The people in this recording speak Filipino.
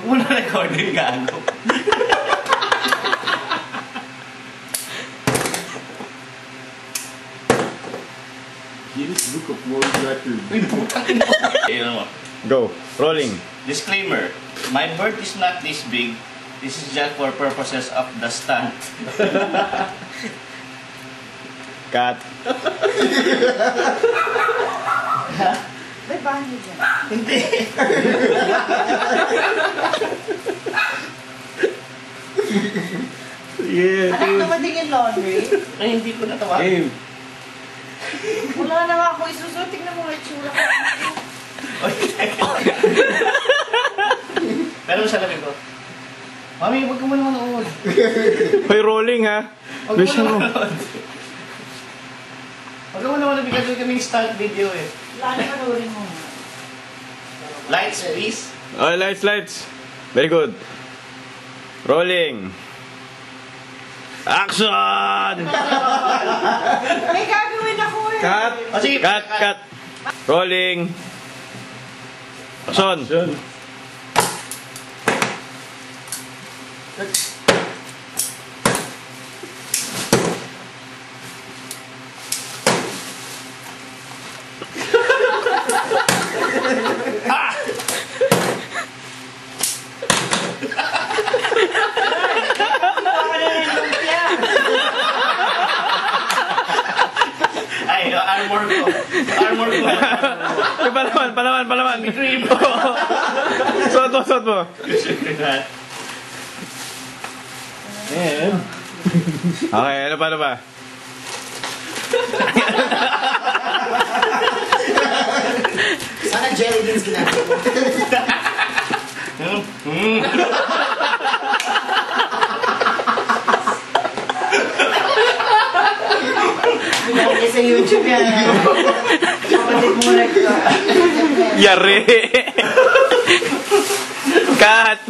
Huwag mo na recording, gago. Guinness Book of World Records. Go. Rolling. Disclaimer. My bird is not this big. This is just for purposes of the stunt. Cut. May bahan niyo dyan. Hindi. Yeah. Anak naman din yung laundry. Ay, hindi ko natawa. Game. Wala na nga ako isusunod. Tignan mo nga itsura ko. Oy, pero sa labi ko. Mami, huwag ka muna manood. Hoy, rolling ha. Huwag ka muna manood. Huwag ka muna manood because kaming start video eh. Wala na manurin mo nga. Lights, please. Oh, lights. Very good. Rolling. Action! May gagawin ako eh. Cut. O sige, Cut. Rolling. Action. Ay, armor ko. Armor ko. Yung palawan. Suot mo. Okay, ano pa? Sana jelly beans ginagawa. Lagi sa YouTube yan. Kapatid mo nagka. Yari. Cut.